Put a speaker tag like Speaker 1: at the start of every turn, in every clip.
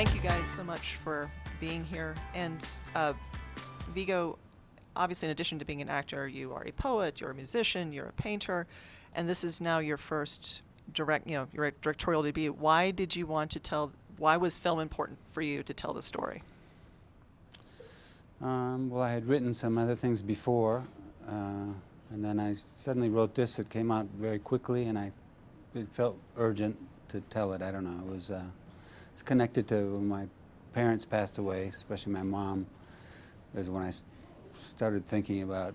Speaker 1: Thank you guys so much for being here. And Vigo, obviously, in addition to being an actor, you are a poet, you're a musician, you're a painter, and this is now your first your directorial debut. Why did you want to tell? Why was film important for you to tell the story?
Speaker 2: Well, I had written some other things before, and then I suddenly wrote this. It came out very quickly, and it felt urgent to tell it. I don't know. It's connected to when my parents passed away, especially my mom. It was when I started thinking about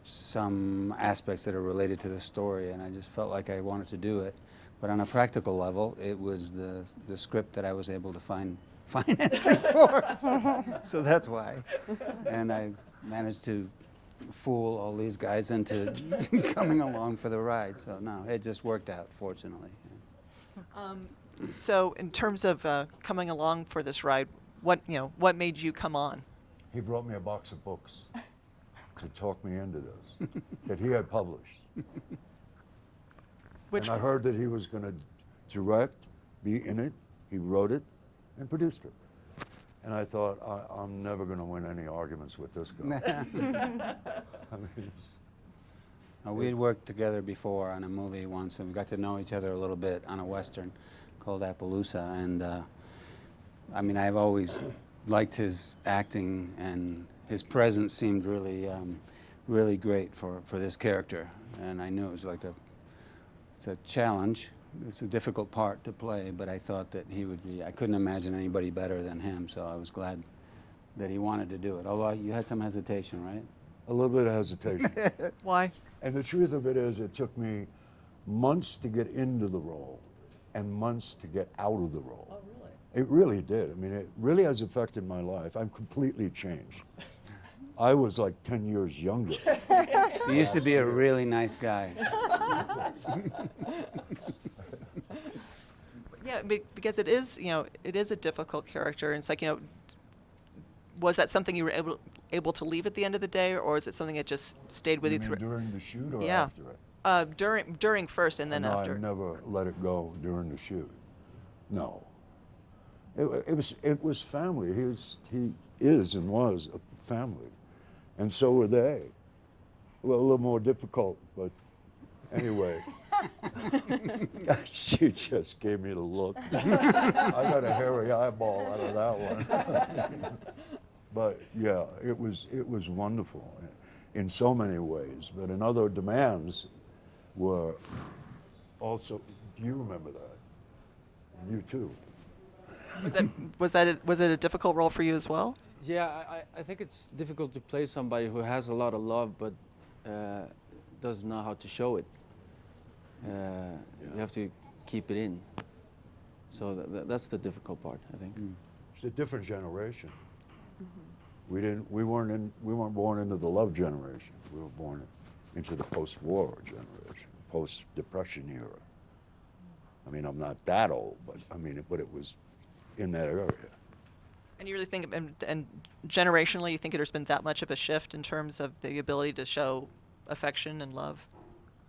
Speaker 2: some aspects that are related to the story, and I just felt like I wanted to do it. But on a practical level, it was the script that I was able to find financing for. So that's why. And I managed to fool all these guys into coming along for the ride. So no, it just worked out, fortunately.
Speaker 1: So in terms of coming along for this ride, what made you come on?
Speaker 3: He brought me a box of books to talk me into this that he had published.
Speaker 1: Which
Speaker 3: and I heard that he was going to direct, be in it. He wrote it and produced it. And I thought, I'm never going to win any arguments with this guy. I mean,
Speaker 2: We had worked together before on a movie once, and we got to know each other a little bit on a Western called Appaloosa. And I mean, I've always liked his acting, and his presence seemed really, really great for this character. And I knew it was it's a challenge. It's a difficult part to play, but I thought that he would be, I couldn't imagine anybody better than him, so I was glad that he wanted to do it. Although you had some hesitation, right?
Speaker 3: a little bit of hesitation.
Speaker 1: Why?
Speaker 3: And the truth of it is, it took me months to get into the role and months to get out of the role.
Speaker 1: Oh, really?
Speaker 3: It really did. I mean, it really has affected my life. I'm completely changed. I was like 10 years younger.
Speaker 2: He used to be a really nice guy.
Speaker 1: Yeah, because it is, it is a difficult character. And it's like, was that something you were able to leave at the end of the day, or is it something that just stayed with you
Speaker 3: mean
Speaker 1: through?
Speaker 3: during the shoot or
Speaker 1: Yeah.
Speaker 3: after it?
Speaker 1: During first and then
Speaker 3: No,
Speaker 1: after.
Speaker 3: I never let it go during the shoot. No. It was family. He is and was a family. And so were they. Well, a little more difficult, but anyway. She just gave me the look. I got a hairy eyeball out of that one. But yeah, it was wonderful in so many ways. But in other demands were also, do you remember that? You too.
Speaker 1: Was it a difficult role for you as well?
Speaker 4: Yeah, I think it's difficult to play somebody who has a lot of love but doesn't know how to show it. You have to keep it in. So that's the difficult part, I think.
Speaker 3: It's a different generation. Mm-hmm. We weren't born into the love generation. We were born into the post-war generation, post-Depression era. I mean, I'm not that old, but it was in that area.
Speaker 1: And you really think, and generationally, you think there's been that much of a shift in terms of the ability to show affection and love?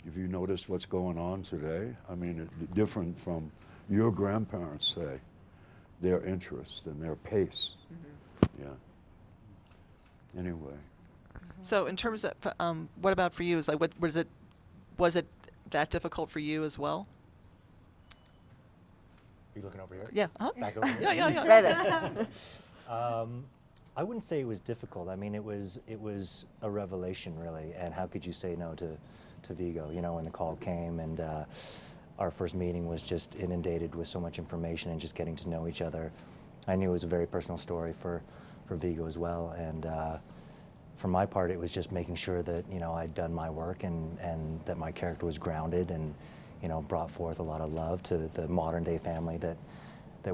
Speaker 3: Have you noticed what's going on today? I mean, it's different from your grandparents, say, their interest and their pace. Mm-hmm. Yeah. Anyway.
Speaker 1: So in terms of, what about for you? Is like, was it that difficult for you as well?
Speaker 5: You looking over here?
Speaker 1: Yeah.
Speaker 5: Back over here?
Speaker 1: Yeah.
Speaker 5: Right. I wouldn't say it was difficult. I mean, it was a revelation, really. And how could you say no to Vigo? When the call came, and our first meeting was just inundated with so much information and just getting to know each other. I knew it was a very personal story for Vigo as well. And for my part, it was just making sure that I'd done my work and that my character was grounded and brought forth a lot of love to the modern day family that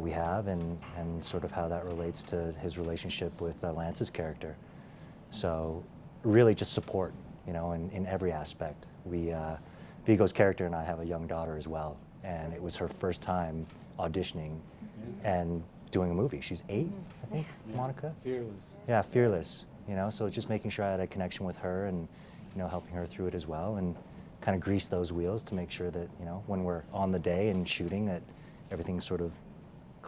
Speaker 5: we have, and sort of how that relates to his relationship with Lance's character. So really just support, in every aspect. Vigo's character and I have a young daughter as well, and it was her first time auditioning and doing a movie. She's 8, I think, Monica?
Speaker 2: Fearless.
Speaker 5: Yeah, fearless, so just making sure I had a connection with her and, helping her through it as well, and kind of grease those wheels to make sure that, when we're on the day and shooting, that everything's sort of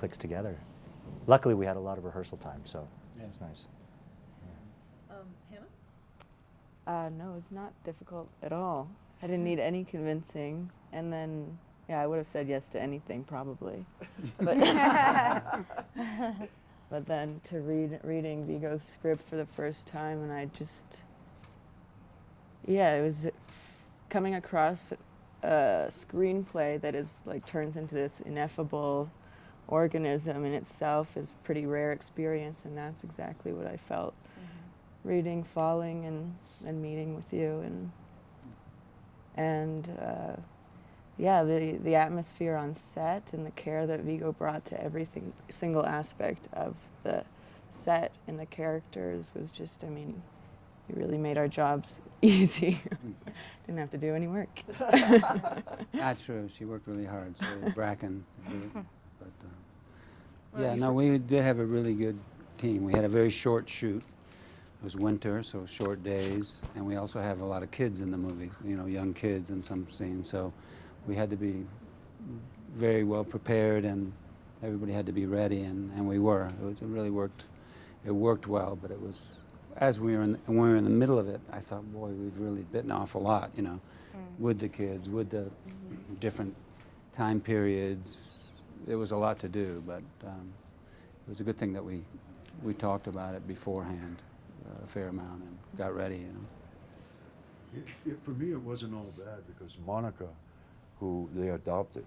Speaker 5: clicks together. Luckily, we had a lot of rehearsal time, so
Speaker 2: Yeah.
Speaker 5: it was nice.
Speaker 1: Hannah?
Speaker 6: No, it was not difficult at all. I didn't need any convincing, and then, yeah, I would have said yes to anything probably. But, but then to reading Vigo's script for the first time, and I just, yeah, it was coming across a screenplay that is like turns into this ineffable organism in itself is a pretty rare experience, and that's exactly what I felt reading Falling and meeting with you, and yeah, the atmosphere on set and the care that Vigo brought to everything, single aspect of the set and the characters was just, I mean, he really made our jobs easy. Didn't have to do any work.
Speaker 2: That's true. She worked really hard. So did Bracken. But
Speaker 1: Well,
Speaker 2: yeah,
Speaker 1: you
Speaker 2: no,
Speaker 1: for-
Speaker 2: we did have a really good team. We had a very short shoot. It was winter, so short days, and we also have a lot of kids in the movie. You know, young kids in some scenes. So we had to be very well prepared, and everybody had to be ready, and we were. It really worked. It worked well, but it was. As we were when we were in the middle of it, I thought, boy, we've really bitten off a lot, you know, with the kids, with the different time periods. There was a lot to do, but it was a good thing that we talked about it beforehand a fair amount and got ready, you know.
Speaker 3: For me, it wasn't all bad because Monica, who they adopted,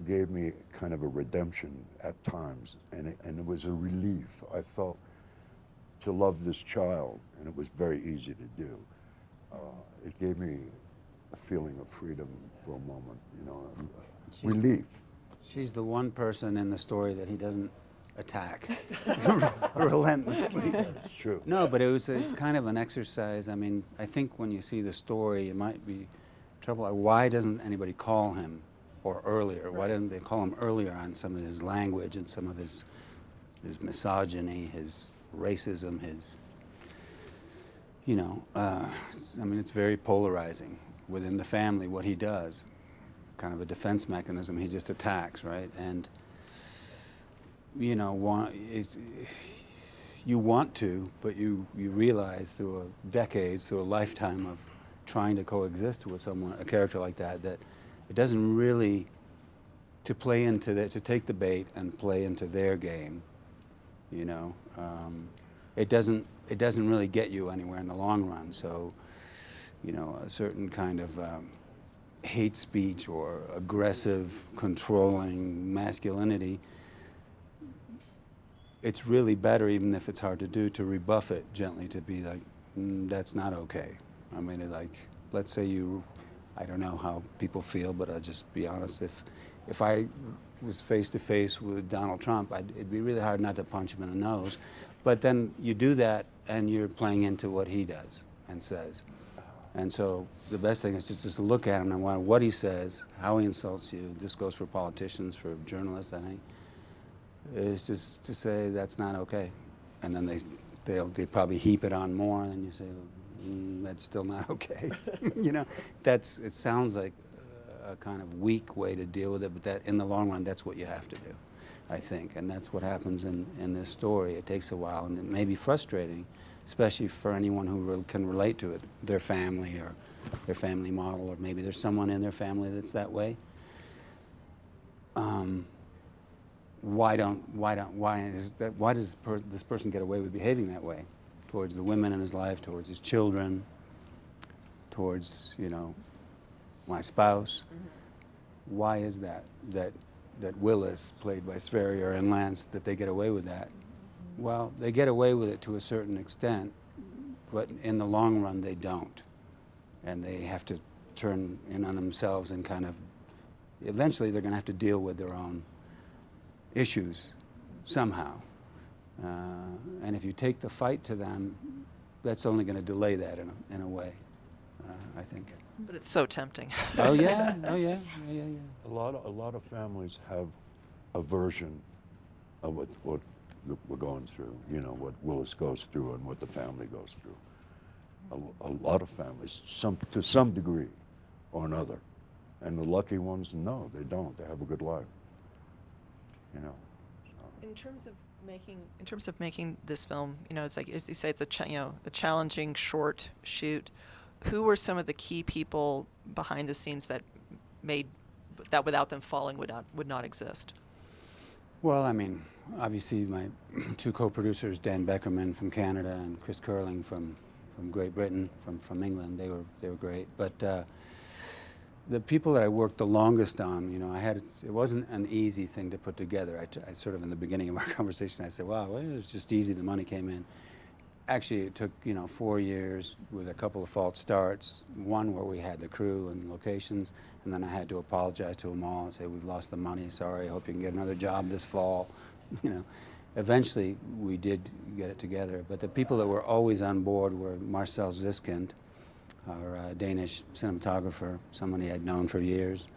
Speaker 3: gave me kind of a redemption at times, and it was a relief. I felt to love this child, and it was very easy to do. It gave me a feeling of freedom for a moment, you know, relief.
Speaker 2: She's the one person in the story that he doesn't attack relentlessly.
Speaker 3: That's true.
Speaker 2: No, but it's kind of an exercise. I mean, I think when you see the story, it might be trouble. Like, why doesn't anybody call him, or earlier? Why didn't they call him earlier on some of his language and some of his misogyny, his racism, his, you know, I mean, it's very polarizing within the family what he does. Kind of a defense mechanism. He just attacks, right? And you know, you want to, but you realize through decades, through a lifetime of trying to coexist with someone, a character like that, that it doesn't really, to play into that, to take the bait and play into their game, you know, it doesn't really get you anywhere in the long run. So, you know, a certain kind of hate speech or aggressive, controlling masculinity, it's really better, even if it's hard to do, to rebuff it gently, to be like, that's not okay. I mean, let's say I don't know how people feel, but I'll just be honest, if I was face to face with Donald Trump, it'd be really hard not to punch him in the nose. But then you do that, and you're playing into what he does and says. And so the best thing is just to look at him and what he says, how he insults you. This goes for politicians, for journalists, I think. Is just to say that's not okay, and then they probably heap it on more, and then you say that's still not okay. You know, it sounds like a kind of weak way to deal with it, but that in the long run, that's what you have to do, I think, and that's what happens in this story. It takes a while, and it may be frustrating, especially for anyone who can relate to it, their family or their family model, or maybe there's someone in their family that's that way. Why does this person get away with behaving that way towards the women in his life, towards his children, towards, you know, my spouse? Why is that Willis, played by Sverrir, and Lance, that they get away with that? Well, they get away with it to a certain extent, but in the long run they don't, and they have to turn in on themselves and kind of eventually they're going to have to deal with their own issues somehow. And if you take the fight to them, that's only going to delay that in a way, I think.
Speaker 1: But it's so tempting.
Speaker 2: Oh yeah, oh yeah, yeah.
Speaker 3: A lot of families have a version of what we're going through, you know, what Willis goes through and what the family goes through. A lot of families, to some degree or another. And the lucky ones, no, they don't. They have a good life, you know.
Speaker 1: In terms of making this film, you know, it's like as you say, it's a challenging short shoot. Who were some of the key people behind the scenes that made that without them falling would not exist?
Speaker 2: Well, I mean, obviously my two co-producers, Dan Beckerman from Canada and Chris Curling from Great Britain, from England, they were great. But the people that I worked the longest on, you know, it wasn't an easy thing to put together. I sort of in the beginning of our conversation, I said, wow, well, it was just easy, the money came in. Actually, it took, you know, 4 years with a couple of false starts. One where we had the crew and locations, and then I had to apologize to them all and say, we've lost the money, sorry, I hope you can get another job this fall. You know, eventually we did get it together, but the people that were always on board were Marcel Ziskind, our Danish cinematographer, somebody I'd known for years.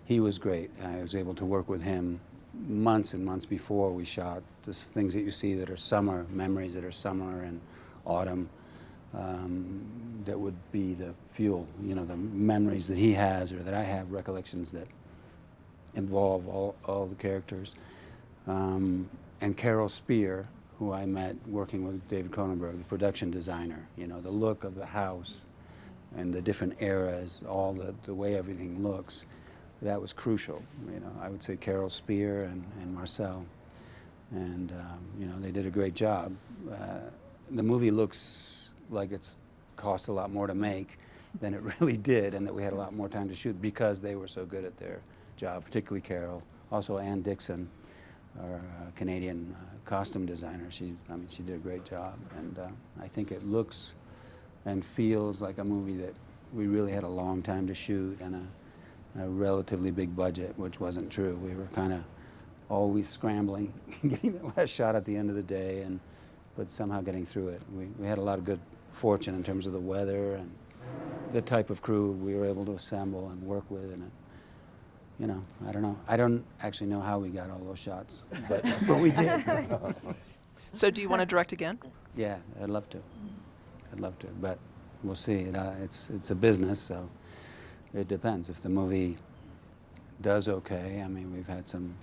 Speaker 2: He was great. I was able to work with him months and months before we shot. These things that you see that are summer, memories that are summer and autumn, that would be the fuel, you know, the memories that he has or that I have, recollections that involve all the characters. And Carol Spear, who I met working with David Cronenberg, the production designer, you know, the look of the house and the different eras, all the way everything looks, that was crucial. You know, I would say Carol Spear and Marcel. And, you know, they did a great job. The movie looks like it's cost a lot more to make than it really did, and that we had a lot more time to shoot because they were so good at their job, particularly Carol. Also Ann Dixon, our Canadian costume designer. She did a great job, and I think it looks and feels like a movie that we really had a long time to shoot and a relatively big budget, which wasn't true. We were kind of always scrambling, getting the last shot at the end of the day, but somehow getting through it. We had a lot of good fortune in terms of the weather and the type of crew we were able to assemble and work with, and it, you know, I don't know. I don't actually know how we got all those shots, but we did.
Speaker 1: So do you want to direct again?
Speaker 2: Yeah, I'd love to. I'd love to, but we'll see. It's a business, so it depends. If the movie does okay, I mean, we've had some,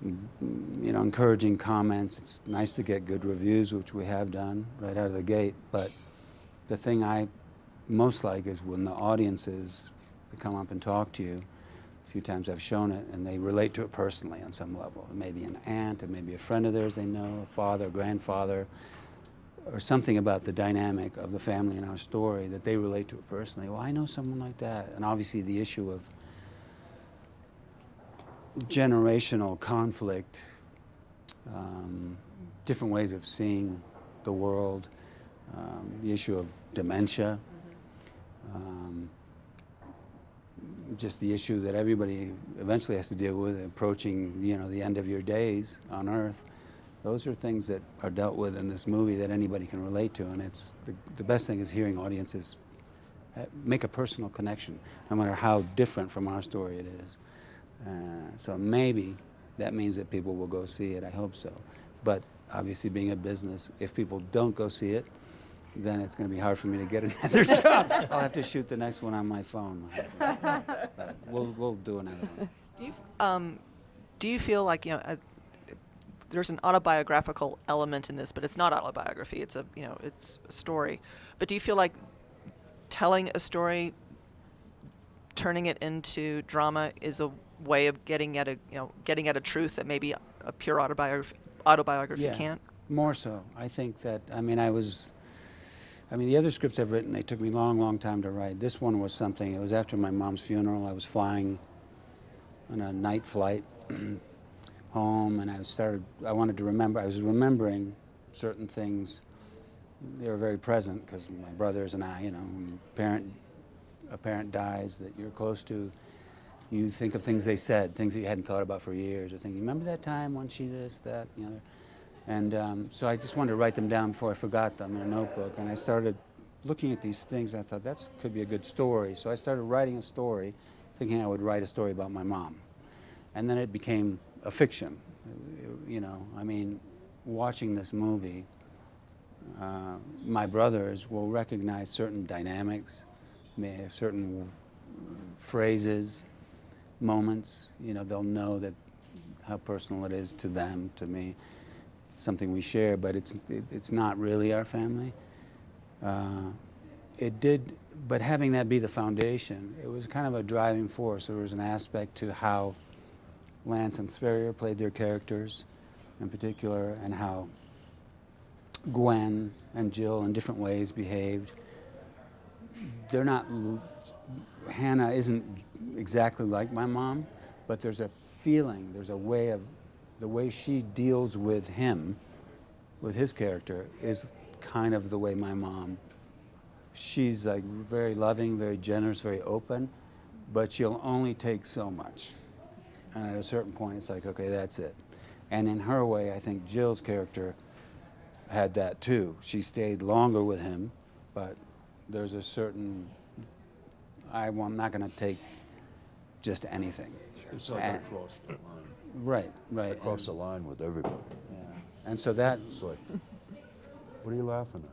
Speaker 2: you know, encouraging comments. It's nice to get good reviews, which we have done right out of the gate, but the thing I most like is when the audiences come up and talk to you. A few times I've shown it, and they relate to it personally on some level. It may be an aunt, it may be a friend of theirs they know, a father, grandfather, or something about the dynamic of the family in our story that they relate to it personally. Well, I know someone like that. And obviously the issue of generational conflict, different ways of seeing the world, the issue of dementia, just the issue that everybody eventually has to deal with, approaching, you know, the end of your days on Earth. Those are things that are dealt with in this movie that anybody can relate to, and it's the best thing is hearing audiences make a personal connection, no matter how different from our story it is. So maybe that means that people will go see it. I hope so. But obviously, being a business, if people don't go see it, then it's going to be hard for me to get another job. I'll have to shoot the next one on my phone. We'll do another one.
Speaker 1: Do you feel like, you know, there's an autobiographical element in this, but it's not autobiography. It's it's a story. But do you feel like telling a story, turning it into drama, is a way of getting at a truth that maybe a pure autobiography
Speaker 2: Yeah,
Speaker 1: can't?
Speaker 2: More so. I think that, the other scripts I've written, they took me a long, long time to write. This one was something, it was after my mom's funeral. I was flying on a night flight home, and I was remembering certain things. They were very present because my brothers and I, you know, when a parent dies that you're close to, you think of things they said, things that you hadn't thought about for years, or thinking, remember that time when she this, that, you know. And so I just wanted to write them down before I forgot them in a notebook, and I started looking at these things. I thought, that could be a good story. So I started writing a story, thinking I would write a story about my mom. And then it became a fiction. You know, watching this movie, my brothers will recognize certain dynamics, certain phrases, moments. You know, they'll know that how personal it is to them, to me. It's something we share, but it's not really our family. But having that be the foundation, it was kind of a driving force. There was an aspect to how Lance and Sverrir played their characters in particular, and how Gwen and Jill in different ways behaved. They're not, Hannah isn't exactly like my mom, but there's a feeling, there's a way of, the way she deals with him, with his character, is kind of the way my mom. She's like very loving, very generous, very open, but she'll only take so much. And at a certain point, it's like, okay, that's it. And in her way, I think Jill's character had that too. She stayed longer with him, but there's a certain, I'm not going to take just anything.
Speaker 3: It's like I crossed the line.
Speaker 2: Right,
Speaker 3: I
Speaker 2: right.
Speaker 3: crossed the line with everybody.
Speaker 2: Yeah. And so that,
Speaker 3: It's like, what are you laughing at?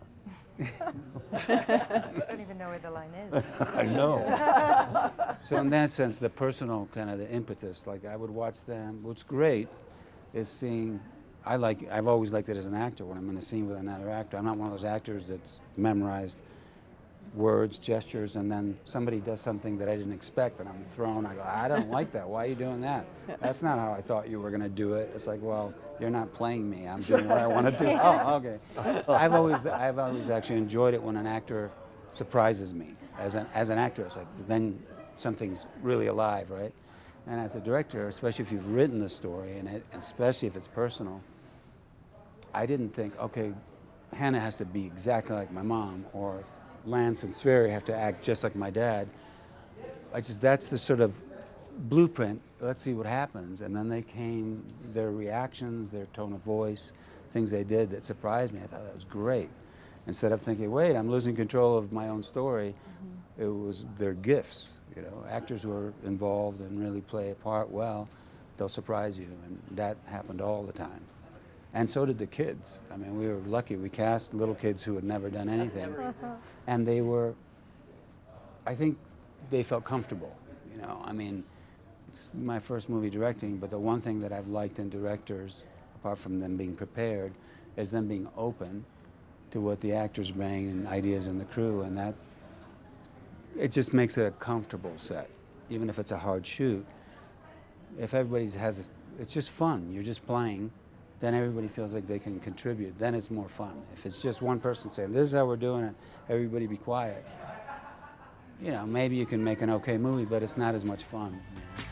Speaker 7: I don't even know where the line is.
Speaker 3: I know.
Speaker 2: so in that sense, the personal kind of the impetus, like I would watch them. What's great is seeing, I've always liked it as an actor when I'm in a scene with another actor. I'm not one of those actors that's memorized words, gestures, and then somebody does something that I didn't expect and I'm thrown. I go, I don't like that. Why are you doing that? That's not how I thought you were going to do it. It's like, well, you're not playing me. I'm doing what I want to do. Oh, okay. I've always actually enjoyed it when an actor surprises me as an actor. It's like then something's really alive, right? And as a director, especially if you've written the story and especially if it's personal, I didn't think, okay, Hannah has to be exactly like my mom, or Lance and Sverrir have to act just like my dad. That's the sort of blueprint. Let's see what happens. And then they came, their reactions, their tone of voice, things they did that surprised me. I thought that was great. Instead of thinking, wait, I'm losing control of my own story, it was their gifts. You know, actors who are involved and really play a part well, they'll surprise you. And that happened all the time. And so did the kids. I mean, we were lucky. We cast little kids who had never done anything. And they were, I think they felt comfortable, you know. I mean, it's my first movie directing, but the one thing that I've liked in directors, apart from them being prepared, is them being open to what the actors bring and ideas in the crew, and that, it just makes it a comfortable set, even if it's a hard shoot. If everybody it's just fun, you're just playing, then everybody feels like they can contribute. Then it's more fun. If it's just one person saying, this is how we're doing it, everybody be quiet. You know, maybe you can make an okay movie, but it's not as much fun. You know?